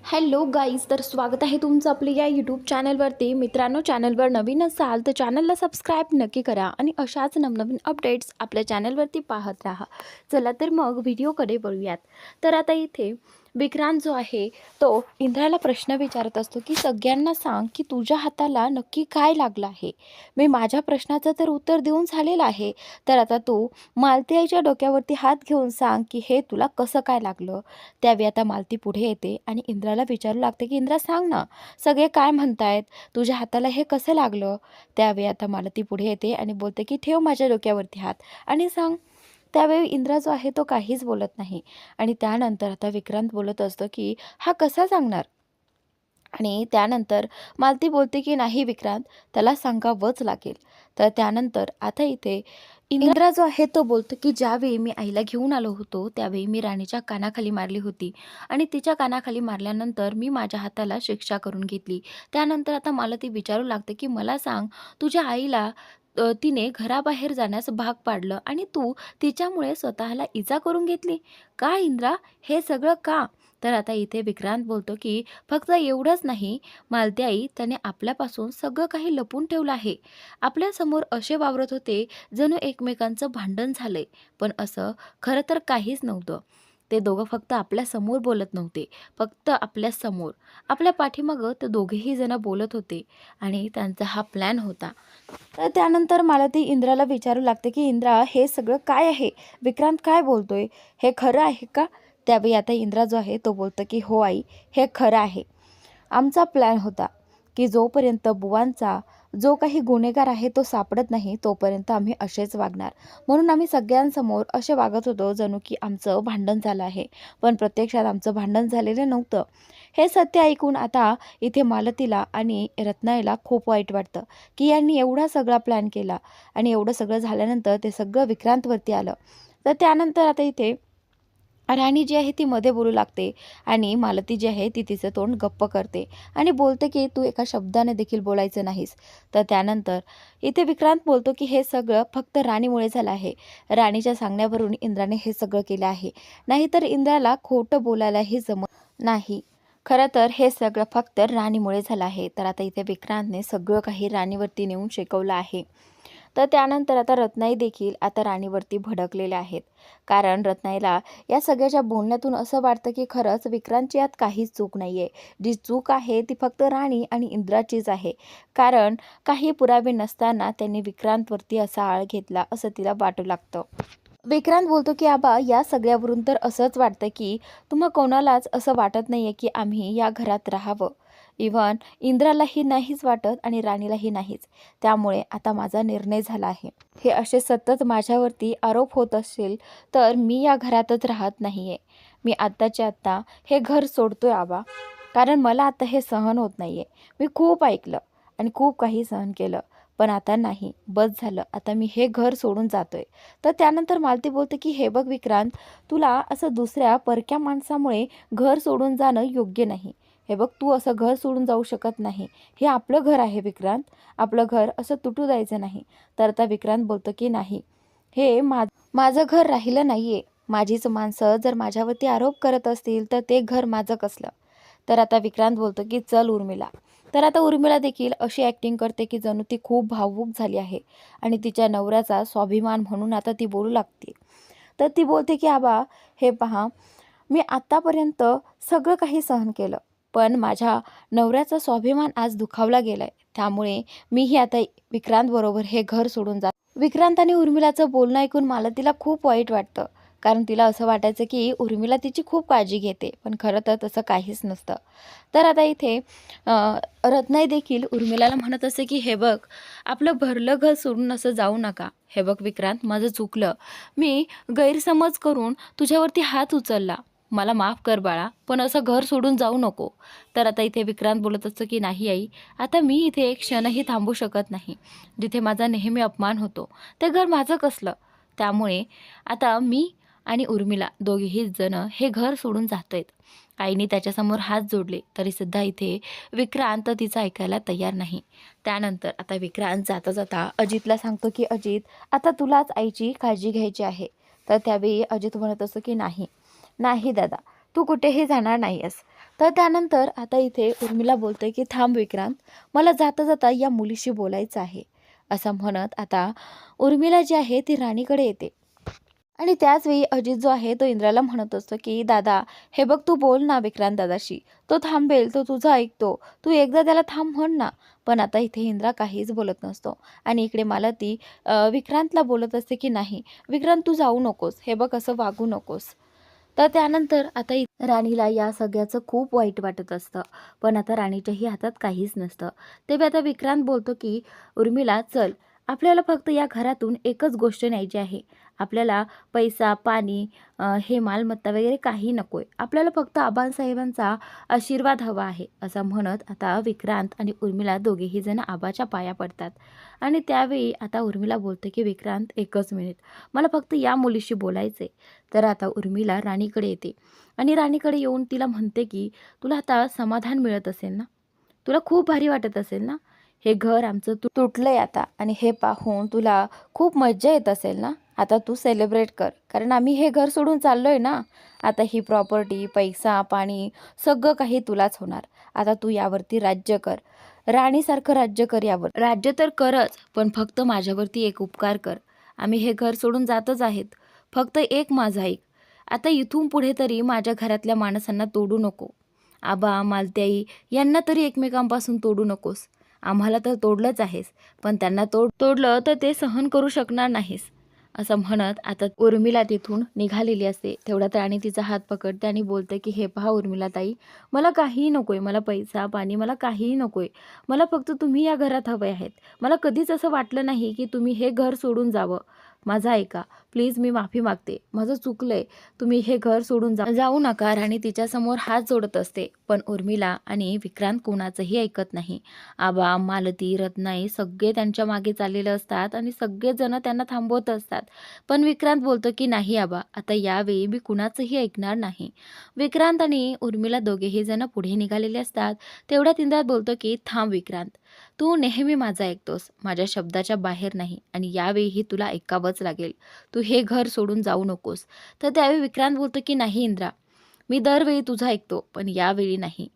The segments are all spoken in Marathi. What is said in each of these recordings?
हॅलो गाईज, तर स्वागत आहे तुमचं आपल्या या यूट्यूब चॅनलवरती. मित्रांनो, चॅनलवर नवीन असाल तर चॅनलला सबस्क्राईब नक्की करा आणि अशाच नवनवीन अपडेट्स आपल्या चॅनलवरती पाहत राहा. चला तर मग व्हिडिओकडे वळूयात. तर आता इथे विक्रांत जो आहे तो इंद्राला प्रश्न विचारत असतो की सगळ्यांना सांग की तुझ्या हाताला नक्की काय लागलं आहे. मी माझ्या प्रश्नाचं तर उत्तर देऊन झालेलं आहे, तर आता तू मालती आईच्या डोक्यावरती हात घेऊन सांग की हे तुला कसं काय लागलं. त्यावेळी आता मालती पुढे येते आणि इंद्राला विचारू लागते की इंद्रा सांग ना, सगळे काय म्हणतायत, तुझ्या हाताला हे कसं लागलं. त्यावेळी आता मालती पुढे येते आणि बोलते की ठेव माझ्या डोक्यावरती हात आणि सांग. त्यावेळी इंद्रा जो आहे तो काहीच बोलत नाही आणि त्यानंतर आता विक्रांत बोलत असतो की हा कसा सांगणार. आणि त्यानंतर मालती बोलते की नाही विक्रांत, त्याला सांगावंच लागेल. तर त्यानंतर आता इथे इंद्रा जो आहे तो बोलतो की ज्यावेळी मी आईला घेऊन आलो होतो त्यावेळी मी राणीच्या कानाखाली मारली होती आणि तिच्या कानाखाली मारल्यानंतर मी माझ्या हाताला शिक्षा करून घेतली. त्यानंतर आता मला ती विचारू लागते की मला सांग, तुझ्या आईला तिने घराबाहेर जाण्यास भाग पाडलं आणि तू तिच्यामुळे स्वतःला इजा करून घेतली का इंद्रा, हे सगळं का. तर आता इथे विक्रांत बोलतो की फक्त एवढंच नाही मालती आई, त्याने आपल्यापासून सगळं काही लपून ठेवलं आहे. आपल्यासमोर असे वावरत होते जणू एकमेकांचं भांडण झालंय, पण असं खरं तर काहीच नव्हतं. ते दोघं फक्त आपल्या समोर बोलत नव्हते, फक्त आपल्या समोर, आपल्या पाठीमागं ते दोघेही जण बोलत होते आणि त्यांचा हा प्लॅन होता. तर त्यानंतर मला ती इंद्राला विचारू लागते की इंद्रा, हे सगळं काय आहे, विक्रांत काय बोलतोय, हे खरं आहे का. त्यावेळी आता इंद्रा जो आहे तो बोलतो की हो आई, हे खरं आहे. आमचा प्लॅन होता की जोपर्यंत बुवांचा जो काही गुन्हेगार आहे तो सापडत नाही तोपर्यंत आम्ही असेच वागणार. म्हणून आम्ही सगळ्यांसमोर असे वागत होतो जणू की आमचं भांडण झालं आहे, पण प्रत्यक्षात आमचं भांडण झालेलं नव्हतं. हे सत्य ऐकून आता इथे मालतीला आणि रत्नाईला खूप वाईट वाटतं की यांनी एवढा सगळा प्लॅन केला आणि एवढं सगळं झाल्यानंतर ते सगळं विक्रांतवरती आलं. तर त्यानंतर आता इथे राणी जी आहे ती मध्ये बोलू लागते आणि मालती जी आहे ती तिचं तोंड गप्प करते आणि बोलते की तू एका शब्दाने देखील बोलायचं नाहीस. तर त्यानंतर इथे विक्रांत बोलतो की हे सगळं फक्त राणीमुळे झालं आहे. राणीच्या सांगण्यावरून इंद्राने हे सगळं केलं आहे, नाहीतर इंद्राला खोटं बोलायलाही जमत नाही. खरं तर हे सगळं फक्त राणीमुळे झालं आहे. तर आता इथे विक्रांतने सगळं काही राणीवरती नेऊन शिकवलं आहे. तर त्यानंतर आता रत्नाई देखील आता राणीवरती भडकलेल्या आहेत, कारण रत्नाईला या सगळ्याच्या बोलण्यातून असं वाटतं की खरंच विक्रांतची यात काहीच चूक नाही आहे. जी चूक आहे ती फक्त राणी आणि इंद्राचीच आहे, कारण काही पुरावे नसताना त्यांनी विक्रांतवरती असा आळ घेतला असं तिला वाटू लागतं. विक्रांत बोलतो की आबा, या सगळ्यावरून तर असंच वाटतं की तुम्हा कोणालाच असं वाटत नाही आहे की आम्ही या घरात राहावं. इव्हन इंद्रालाही नाहीच वाटत आणि राणीलाही नाहीच. त्यामुळे आता माझा निर्णय झाला आहे. हे असे सतत माझ्यावरती आरोप होत असेल तर मी या घरातच राहत नाही आहे. मी आत्ताच्या आत्ता हे घर सोडतोय आबा, कारण मला आता हे सहन होत नाही आहे. मी खूप ऐकलं आणि खूप काही सहन केलं, पण आता नाही, बस झालं, आता मी हे घर सोडून जातोय. तर त्यानंतर मालती बोलते की हे बघ विक्रांत, तुला असं दुसऱ्या परक्या माणसामुळे घर सोडून जाणं योग्य नाही. हे बघ, तू असं घर सोडून जाऊ शकत नाही. हे आपलं घर आहे विक्रांत, आपलं घर असं तुटू द्यायचं नाही. तर आता विक्रांत बोलतो की नाही, हे माझं घर राहिलं नाही आहे. माझीच माणसं जर माझ्यावरती आरोप करत असतील तर ते घर माझं कसलं. तर आता विक्रांत बोलतो की चल उर्मिला. तर आता उर्मिला देखील अशी ॲक्टिंग करते की जणू ती खूप भावूक झाली आहे आणि तिच्या नवऱ्याचा स्वाभिमान म्हणून आता ती बोलू लागते. तर ती बोलते की आबा, हे पहा, मी आत्तापर्यंत सगळं काही सहन केलं, पण माझ्या नवऱ्याचा स्वाभिमान आज दुखावला गेलाय. त्यामुळे मीही आता विक्रांतबरोबर हे घर सोडून जात. विक्रांत आणि उर्मिलाचं बोलणं ऐकून मला तिला खूप वाईट वाटतं, कारण तिला असं वाटायचं की उर्मिला तिची खूप काळजी घेते, पण खरं तर तसं काहीच नसतं. तर आता इथे रत्नाई देखील उर्मिलाला म्हणत असते की हे बघ, आपलं भरलं घर सोडून असं जाऊ नका. हे बघ विक्रांत, माझं चुकलं, मी गैरसमज करून तुझ्यावरती हात उचलला, मला माफ कर बाळा, पण असं घर सोडून जाऊ नको. तर आता इथे विक्रांत बोलत असतो की नाही आई, आता मी इथे एक क्षणही थांबू शकत नाही. जिथे माझा नेहमी अपमान होतो ते घर माझं कसलं. त्यामुळे आता मी आणि उर्मिला दोघेही जण हे घर सोडून जात आहेत. आईने त्याच्यासमोर हात जोडले तरीसुद्धा इथे विक्रांत तिचं ऐकायला तयार नाही. त्यानंतर आता विक्रांत जाता जाता अजितला सांगतो की अजित, आता तुलाच आईची काळजी घ्यायची आहे. तर त्यावेळी अजित म्हणत असतो की नाही नाही दादा, तू कुठेही जाणार नाही आहेस. तर त्यानंतर आता इथे उर्मिला बोलते की थांब विक्रांत, मला जाता जाता या मुलीशी बोलायचं आहे. असं म्हणत आता उर्मिला जी आहे ती राणीकडे येते. आणि त्याच वेळी अजित जो आहे तो इंद्राला म्हणत असतो की दादा, हे बघ तू बोल ना विक्रांत दादाशी, तो थांबेल, तो तुझं ऐकतो, तू एकदा त्याला थांब म्हण ना. पण आता इथे इंद्रा काहीच बोलत नसतो. आणि इकडे मालती विक्रांतला बोलत असते की नाही विक्रांत, तू जाऊ नकोस, हे बघ असं वागू नकोस. तर त्यानंतर आता राणीला या सगळ्याचं खूप वाईट वाटत असतं. पण आता राणीच्याही हातात काहीच नसतं. तेव्हा आता विक्रांत बोलतो की उर्मिला चल, आपल्याला फक्त या घरातून एकच गोष्ट न्यायची आहे. आपल्याला पैसा, पाणी, हे मालमत्ता वगैरे काही नको आहे. आपल्याला फक्त आबासाहेबांचा आशीर्वाद हवा आहे. असं म्हणत आता विक्रांत आणि उर्मिला दोघेही जण आबाच्या पाया पडतात. आणि त्यावेळी आता उर्मिला बोलते की विक्रांत, एकच मिनिट, मला फक्त या मुलीशी बोलायचं आहे. तर आता उर्मिला राणीकडे येते आणि राणीकडे येऊन तिला म्हणते की तुला आता समाधान मिळत असेल ना, तुला खूप भारी वाटत असेल ना, हे घर आमचं तुटलंय आता आणि हे पाहून तुला खूप मज्जा येत असेल ना. आता तू सेलिब्रेट कर, कारण आम्ही हे घर सोडून चाललोय ना. आता ही प्रॉपर्टी, पैसा, पाणी सगळं काही तुलाच होणार. आता तू यावरती राज्य कर, राणीसारखं राज्य कर. यावर राज्य तर करच, पण फक्त माझ्यावरती एक उपकार कर. आम्ही हे घर सोडून जातच आहेत, फक्त एक माझा ऐक. आता इथून पुढे तरी माझ्या घरातल्या माणसांना तोडू नको. आबा, मालत्याई यांना तरी एकमेकांपासून तोडू नकोस. आम्हाला तर तोडलंच आहेस, पण त्यांना तोडलं तर ते सहन करू शकणार नाहीस. असं म्हणत आता उर्मिला तिथून निघालेली असते. तेवढ्यात राणी तिचा हात पकडते आणि बोलते की हे पहा उर्मिला ताई, मला काहीही नकोय, मला पैसा, पाणी, मला काहीही नकोय. मला फक्त तुम्ही या घरात हवे आहेत. मला कधीच असं वाटलं नाही की तुम्ही हे घर सोडून जावं. माझं ऐका प्लीज, मी माफी मागते, माझं चुकलंय. तुम्ही हे घर सोडून जाऊ नका. राणी तिच्यासमोर हात जोडत असते, पण उर्मिला आणि विक्रांत कोणाचंही ऐकत नाही. आबा, मालती, रत्नाई सगळे त्यांच्या मागे चाललेले असतात आणि सगळेजण त्यांना थांबवत असतात. पण विक्रांत बोलतो की नाही आबा, आता यावेळी मी कुणाचंही ऐकणार नाही. विक्रांत आणि उर्मिला दोघेही जण पुढे निघालेले असतात. तेवढ्यात इंद्रात बोलतो की थांब विक्रांत, तू नेहमी माझं ऐकतोस, माझ्या शब्दाच्या बाहेर नाही, आणि यावेळीही तुला ऐकावंच लागेल. तू हे घर सोडून जाऊ नकोस. तर त्यावेळी विक्रांत बोलतो की नाही इंद्रा, मी दरवेळी तुझं ऐकतो, पण यावेळी नाही.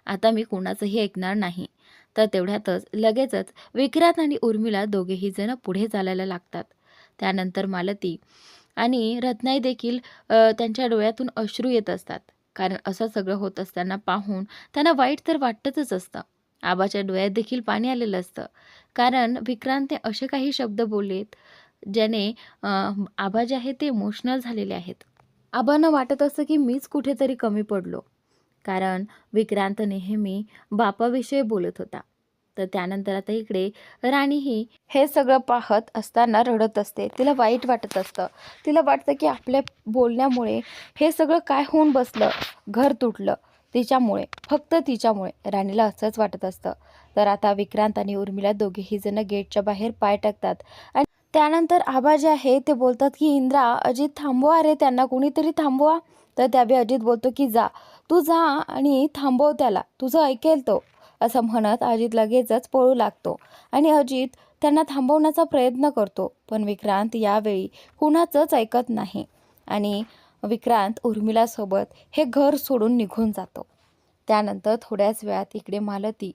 आता मी कोणाचंही ऐकणार नाही. तर तेवढ्यातच लगेचच विक्रांत आणि उर्मिला दोघेही जण पुढे चालायला लागतात. त्यानंतर मालती आणि रत्नाई देखील त्यांच्या डोळ्यातून अश्रू येत असतात. कारण असं सगळं होत असताना पाहून त्यांना वाईट तर वाटतच असतं. आबाच्या डोळ्यात देखील पाणी आलेलं असतं, कारण विक्रांतने असे काही शब्द बोललेत ज्याने आबा जे आहे ते इमोशनल झालेले आहेत. आबांना वाटत असतं की मीच कुठेतरी कमी पडलो, कारण विक्रांत नेहमी बापाविषयी बोलत होता. तर त्यानंतर आता इकडे राणीही हे सगळं पाहत असताना रडत असते. तिला वाईट वाटत असतं. तिला वाटतं की आपल्या बोलण्यामुळे हे सगळं काय होऊन बसलं, घर तुटलं तिच्यामुळे, फक्त तिच्यामुळे. राणीला असंच वाटत असतं. तर आता विक्रांत आणि उर्मिला दोघेही जण गेटच्या बाहेर पाय टाकतात. आणि त्यानंतर आबा जे आहे ते बोलतात की इंद्रा, अजित थांबवा, अरे त्यांना कोणीतरी थांबवा. तर त्यावेळी अजित बोलतो की जा, तू जा आणि थांबव त्याला, तुझं ऐकेल तो. असं म्हणत अजित लगेचच पळू लागतो आणि अजित त्यांना थांबवण्याचा प्रयत्न करतो. पण विक्रांत यावेळी कुणाचंच ऐकत नाही आणि विक्रांत उर्मिलासोबत हे घर सोडून निघून जातो. त्यानंतर थोड्याच वेळात इकडे मालती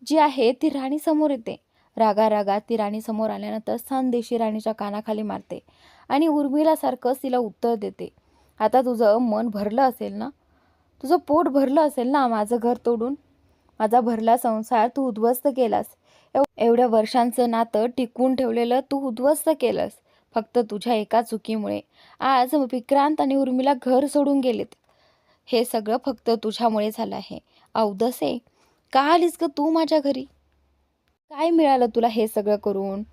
जी आहे ती राणीसमोर येते. रागारागात ती राणीसमोर आल्यानंतर संदेशी राणीच्या कानाखाली मारते आणि उर्मिलासारखंच तिला उत्तर देते. आता तुझं मन भरलं असेल ना, तुझं पोट भरलं असेल ना माझं घर तोडून. माझा भरला संसार तू उद्ध्वस्त केलास. एवढ्या वर्षांचं नातं टिकवून ठेवलेलं तू उद्ध्वस्त केलंस, फक्त तुझ्या एका चुकीमुळे. आज विक्रांत आणि उर्मिला घर सोडून गेलेत. हे सगळं फक्त तुझ्यामुळे झालं आहे. अवदसे, का आलीस ग तू माझ्या घरी? काय मिळालं तुला हे सगळं करून?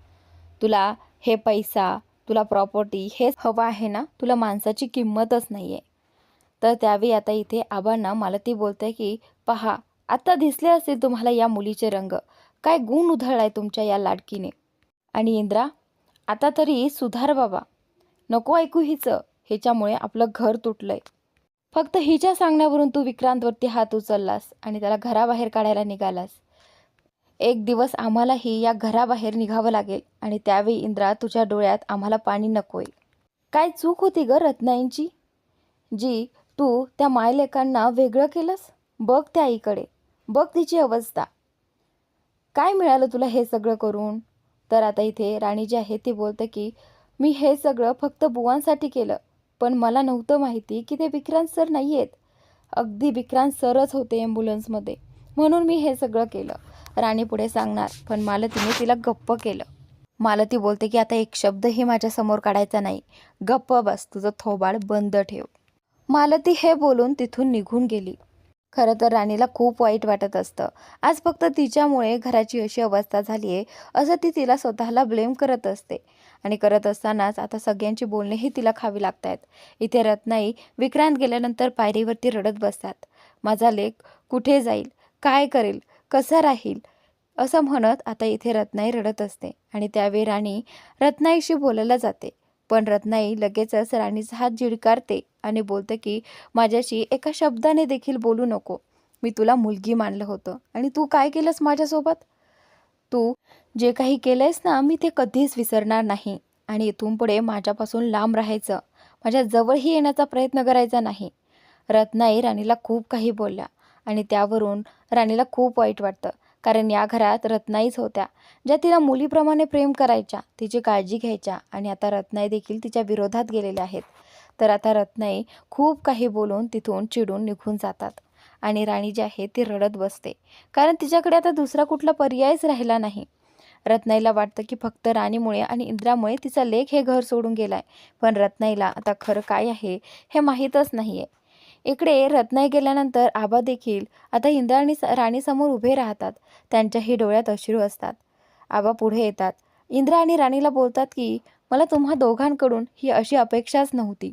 तुला हे पैसा, तुला प्रॉपर्टी हेच हवं आहे ना, तुला माणसाची किंमतच नाही आहे. तर त्यावेळी आता इथे आबांना मालती बोलते की पहा, आता दिसले असतील तुम्हाला या मुलीचे रंग, काय गुण उधळलाय तुमच्या या लाडकीने. आणि इंद्रा, आता तरी सुधार बाबा, नको ऐकू हिचं, हिच्यामुळे आपलं घर तुटलंय. फक्त हिच्या सांगण्यावरून तू विक्रांतवरती हात उचललास आणि त्याला घराबाहेर काढायला निघालास. एक दिवस आम्हालाही या घराबाहेर निघावं लागेल आणि त्यावेळी इंद्रा तुझ्या डोळ्यात आम्हाला पाणी नकोय. काय चूक होती ग रत्नाईंची, जी तू त्या मायलेकांना वेगळं केलंस? बघ त्या आईकडे, बघ तिची अवस्था, काय मिळालं तुला हे सगळं करून. तर आता इथे राणी जी आहे ती बोलते की मी हे सगळं फक्त बुवांसाठी केलं, पण मला नव्हतं माहिती की ते विक्रांत सर नाही आहेत. अगदी विक्रांत सरच होते ॲम्ब्युलन्समध्ये, म्हणून मी हे सगळं केलं. राणी पुढे सांगणार, पण मालतीने तिला गप्प केलं. मालती बोलते की आता एक शब्दही माझ्यासमोर काढायचा नाही, गप्प बस, तुझं थोबाड बंद ठेव. मालती हे बोलून तिथून निघून गेली. खरं तर राणीला खूप वाईट वाटत असतं. आज फक्त तिच्यामुळे घराची अशी अवस्था झाली आहे, असं ती तिला स्वतःला ब्लेम करत असते. आणि करत असतानाच आता सगळ्यांची बोलणेही तिला खावी लागत आहेत. इथे रत्नाई विक्रांत गेल्यानंतर पायरीवरती रडत बसतात. माझा लेक कुठे जाईल, काय करेल, कसा राहील, असं म्हणत आता इथे रत्नाई रडत असते. आणि त्यावेळी राणी रत्नाईशी बोलायला जाते, पण रत्नाई लगेचच राणीचा हात झिडकारते आणि बोलते की माझ्याशी एका शब्दाने देखील बोलू नको. मी तुला मुलगी मानलं होतं आणि तू काय केलंस माझ्यासोबत. तू जे काही केलंयस ना, मी ते कधीच विसरणार नाही. आणि इथून पुढे माझ्यापासून लांब राहायचं, माझ्या जवळही येण्याचा प्रयत्न करायचा नाही. रत्नाई राणीला खूप काही बोलल्या आणि त्यावरून राणीला खूप वाईट वाटतं. कारण या घरात रत्नाईच होत्या, ज्या तिला मुलीप्रमाणे प्रेम करायच्या, तिची काळजी घ्यायच्या. आणि आता रत्नाई देखील तिच्या विरोधात गेलेल्या आहेत. तर आता रत्नाई खूप काही बोलून तिथून चिडून निघून जातात. आणि राणी जी आहे ती रडत बसते, कारण तिच्याकडे आता दुसरा कुठला पर्यायच राहिला नाही. रत्नाईला वाटतं की फक्त राणीमुळे आणि इंद्रामुळे तिचा लेक हे घर सोडून गेलाय, पण रत्नाईला आता खरं काय आहे हे माहीतच नाहीये. इकडे रत्नाई गेल्यानंतर आबा देखील आता इंद्रा आणि राणीसमोर उभे राहतात. त्यांच्याही डोळ्यात अश्रू असतात. आबा पुढे येतात. इंद्रा आणि राणीला बोलतात की मला तुम्हा दोघांकडून ही अशी अपेक्षाच नव्हती.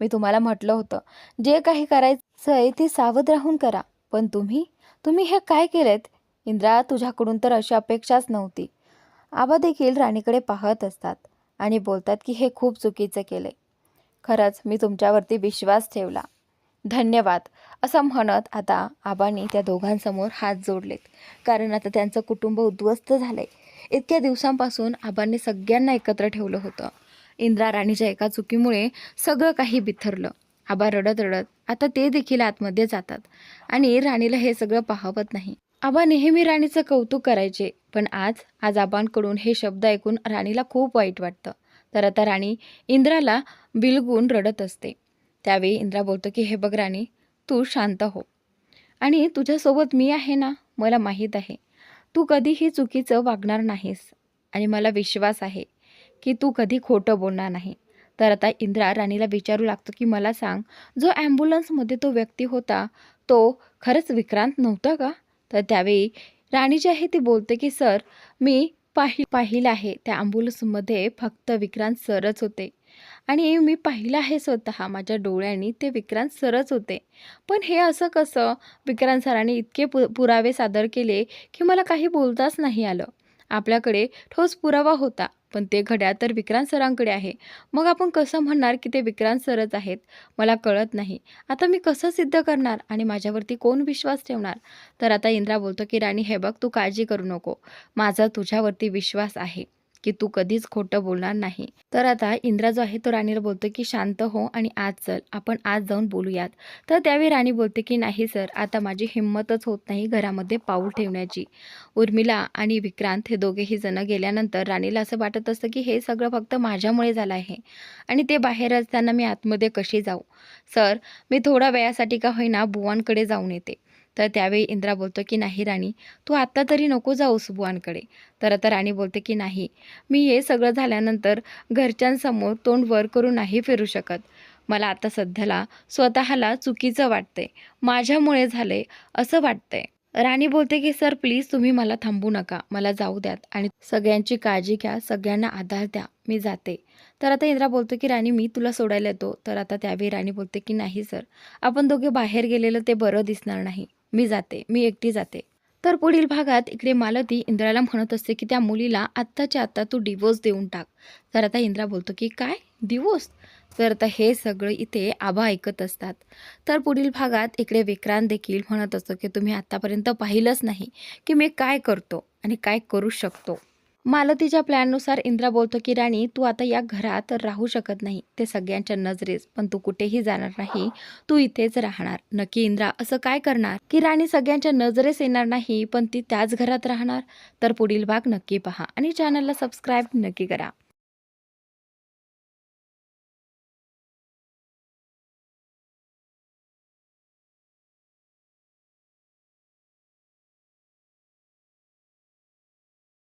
मी तुम्हाला म्हटलं होतं, जे काही करायचंय ते सावध राहून करा, पण तुम्ही तुम्ही हे काय केलेत. इंद्रा, तुझ्याकडून तर अशी अपेक्षाच नव्हती. आबा देखील राणीकडे पाहत असतात आणि बोलतात की हे खूप चुकीचं केलंय. खरंच मी तुमच्यावरती विश्वास ठेवला, धन्यवाद, असं म्हणत आता आबांनी त्या दोघांसमोर हात जोडलेत. कारण आता त्यांचं कुटुंब उद्ध्वस्त झालंय. इतक्या दिवसांपासून आबांनी सगळ्यांना एकत्र ठेवलं होतं. इंद्रा राणीच्या एका चुकीमुळे सगळं काही बिथरलं. आबा रडत रडत आता ते देखील आतमध्ये जातात आणि राणीला हे सगळं पाहवत नाही. आबा नेहमी राणीचं कौतुक करायचे, पण आज आज आबांकडून हे शब्द ऐकून राणीला खूप वाईट वाटतं. तर आता राणी इंद्राला बिलगून रडत असते. त्यावेळी इंद्रा बोलतो की हे बघ राणी, तू शांत हो, आणि तुझ्यासोबत मी आहे ना, मला माहीत आहे तू कधीही चुकीचं वागणार नाहीस, आणि मला विश्वास आहे की तू कधी खोटं बोलणार नाही. तर आता इंद्रा राणीला विचारू लागतो की मला सांग, जो ॲम्ब्युलन्समध्ये तो व्यक्ती होता तो खरंच विक्रांत नव्हता का. तर त्यावेळी राणी जी आहे ती बोलते की सर, मी पाहिलं आहे त्या ॲम्ब्युलन्समध्ये फक्त विक्रांत सरच होते, आणि मी पाहिलं आहे स्वतः माझ्या डोळ्यांनी, ते विक्रांत सरच होते. पण हे असं कसं, विक्रांत सरांनी इतके पुरावे सादर केले की मला काही बोलताच नाही आलं. आपल्याकडे ठोस पुरावा होता, पण ते घड्याळ तर विक्रांत सरांकडे आहे. मग आपण कसं म्हणणार की ते विक्रांत सरच आहेत. मला कळत नाही, आता मी कसं सिद्ध करणार आणि माझ्यावरती कोण विश्वास ठेवणार. तर आता इंद्रा बोलतो की राणी हे बघ, तू काळजी करू नको, माझा तुझ्यावरती विश्वास आहे की तू कधीच खोटं बोलणार नाही. तर आता इंद्रा जो आहे तो राणीला बोलतो की शांत हो आणि आज चल, आपण आज जाऊन बोलूयात. तर त्यावेळी राणी बोलते की नाही सर, आता माझी हिंमतच होत नाही घरामध्ये पाऊल ठेवण्याची. उर्मिला आणि विक्रांत हे दोघेही जण गेल्यानंतर राणीला असं वाटत असतं की हे सगळं फक्त माझ्यामुळे झालं आहे, आणि ते बाहेर असताना मी आतमध्ये कशी जाऊ. सर, मी थोड्या वेळासाठी का होईना बुवांकडे जाऊन येते. तर त्यावेळी इंद्रा बोलतो की नाही राणी, तू आत्ता तरी नको जाऊस बुवांकडे. तर आता राणी बोलते की नाही, मी हे सगळं झाल्यानंतर घरच्यांसमोर तोंड वर करून नाही फिरू शकत. मला आता सध्याला स्वतःला चुकीचं वाटतंय, माझ्यामुळे झालंय असं वाटतंय. राणी बोलते की सर प्लीज, तुम्ही मला थांबू नका, मला जाऊ द्यात आणि सगळ्यांची काळजी घ्या, सगळ्यांना आधार द्या, मी जाते. तर आता इंद्रा बोलतो की राणी, मी तुला सोडायला येतो. तर आता त्यावेळी राणी बोलते की नाही सर, आपण दोघे बाहेर गेलेलं ते बरं दिसणार नाही, मी जाते, मी एकटी जाते. तर पुढील भागात इकडे मालती इंद्राला म्हणत असते की त्या मुलीला आत्ताच्या आत्ता तू डिवोर्स देऊन टाक. तर आता इंद्रा बोलतो की काय डिवोर्स. तर आता हे सगळं इथे आबा ऐकत असतात. तर पुढील भागात इकडे विक्रांत देखील म्हणत असतो की तुम्ही आत्तापर्यंत पाहिलंच नाही की मी काय करतो आणि काय करू शकतो. मालतीच्या प्लॅननुसार इंद्रा बोलतो की राणी तू आता या घरात राहू शकत नाही. ते सगळ्यांच्या नजरेस, पण तू कुठेही जाणार नाही. तू इथेच राहणार. नक्की इंद्रा असं काय करणार की राणी सगळ्यांच्या नजरेस येणार नाही पण ती त्याच घरात राहणार? तर पुढील भाग नक्की पहा आणि चॅनलला सबस्क्राईब नक्की करा.